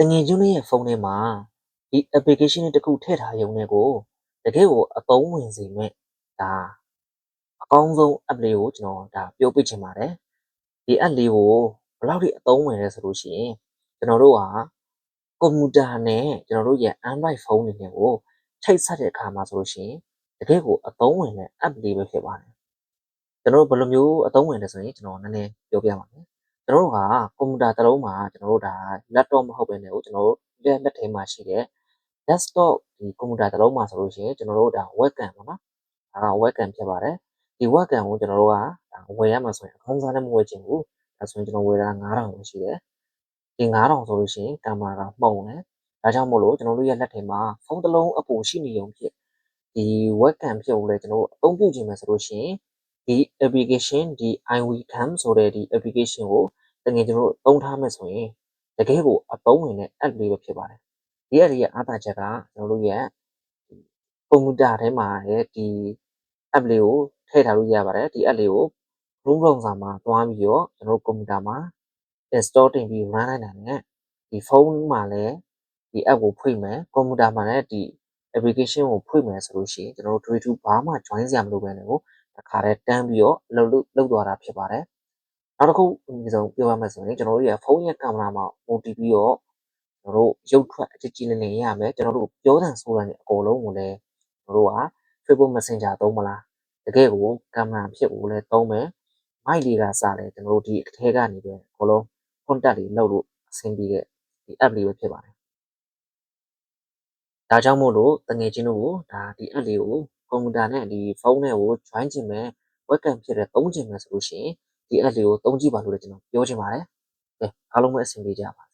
တငယ်ချင်းတွေရဲ့ဖုန်းထဲမှာဒီ application တစ်ခုထည့်ထားရုံနဲ့ကိုတကယ်ကိုအသုံးဝင်စေမဲ့ဒါအကောင်းဆုံး app လေးကိုကျွန်တော်ဒါပြောပြချင်ပါတယ်ဒီ app လေးကိုဘယ်လောက်ထိအသုံးဝင်လဲဆိုလို့ရှိရင်ကျွန်တော်တို့ကကွန်ပျူတာနဲ့ကျွန်တော်တို့ရဲ့ Android ဖုန်းတွေနဲ့ကိုချိတ်ဆက်တဲ့အခါမှာဆိုလို့ရှိရင်တကယ်ကိုအသုံးဝင်တဲ့ app လေးပဲဖြစ်ပါတယ်ကျွန်တော်တို့ဘယ်လိုမျိုးအသုံးဝင်လဲဆိုရင်ကျွန်တော်နည်းနည်းပြောပြပါမယ်ကျွန်တော်တို့ကကွန်ပျူတာတစ်လုံးမှာကျွန်တော်တို့ဒါ laptop မဟုတ်ဘဲနဲ့ကိုကျွန်တော်တို့လက်ထဲမှာရှိတဲ့ desktop ဒီကွန်ပျူတာတစ်လုံးမှာဆိုလို့ရှိရင်ကျွန်တော်တို့ဒါ webcam ပေါ့နော်ဒါက webcam ဖြစ်ပါတယ်ဒီ webcam ကိုကျွန်တော်တို့ကဝယ်ရမှာဆိုရင်အကောင်းစားနဲ့မဝယ်ချင်ဘူးဒါဆိုရင်ကျွန်တော်ဝယ်တာ9000ပဲရှိတယ်ဒီ9000ဆိုလို့ရှိရင်ကင်မရာကမှုံတယ်ဒါကြောင့်မို့လို့ကျွန်တော်တို့ရဲ့လက်ထဲမှာဖုန်းတစ်လုံးအပူရှိနေုံဖြစ်ဒီ webcam ဖြစ်ကိုလည်းကျွန်တော်တို့အသုံးပြုခြင်းမယ်ဆိုလို့ရှိရင်ဒီ application ဒီ iWecam ဆိုတဲ့ဒီ application ကိုတကယ်ကျွန်တော်တို့သုံးထားမယ်ဆိုရင်တကယ်ကိုအသုံးဝင်တဲ့ app လေးပဲဖြစ်ပါတယ်ဒီ app ရဲ့အားသာချက်ကကျွန်တော်တို့ရဲ့ကွန်ပျူတာထဲမှာရဲ့ဒီ app လေးကိုထည့်ထားလို့ရပါတယ်ဒီ app လေးကို Chrome browser မှာတွားပြီးတော့ကျွန်တော်တို့ကွန်ပျူတာမှာ install တင်ပြီး run လိုက်တာနဲ့ဒီဖုန်းမှာလည်းဒီ app ကိုဖွင့်မယ်ကွန်ပျူတာမှာလည်းဒီ application ကိုဖွင့်မယ်ဆိုလို့ရှိရင်ကျွန်တော်တို့ 2 ဘာမှ join စရာမလိုဘဲနဲ့ကိုတစ်ခါတည်းတန်းပြီးတော့လုပ်သွားတာဖြစ်ပါတယ်နောက်တစ်ခုအနည်းဆုံးပြောရမယ်ဆိုရင်ကျွန်တော်တို့ရဲ့ဖုန်းရဲ့ကင်မရာမှာ OTP ပြီးတော့ကျွန်တော်တို့ရုပ်ထွက်အကြည့်ကြည့်နေရမယ်ကျွန်တော်တို့ပြောတဲ့ဆိုတဲ့အကုန်လုံးကိုလည်းကျွန်တော်တို့က Facebook Messenger သုံးမလားတကယ်ကိုကင်မရာဖြစ်ကိုလည်းသုံးမယ်မိုက်လေးကစားတယ်ကျွန်တော်တို့ဒီအထဲကနေပဲအကုန်လုံး contact တွေလုပ်လို့အဆင်ပြေတဲ့ဒီ app လေးပဲဖြစ်ပါတယ်ဒါကြောင့်မို့လို့တငယ်ချင်းတို့ကိုဒါဒီ app လေးကိုကွန်ပျူတာနဲ့ဒီဖုန်းနဲ့ကို join ချင်မယ် webcam ဖြစ်တဲ့သုံးချင်မယ်ဆိုလို့ရှိရင်ဒီ app လေးကိုသုံးကြည့်ပါလို့လည်းကျွန်တော်ပြောချင်ပါတယ်ကဲအားလုံးပဲအဆင်ပြေကြပါ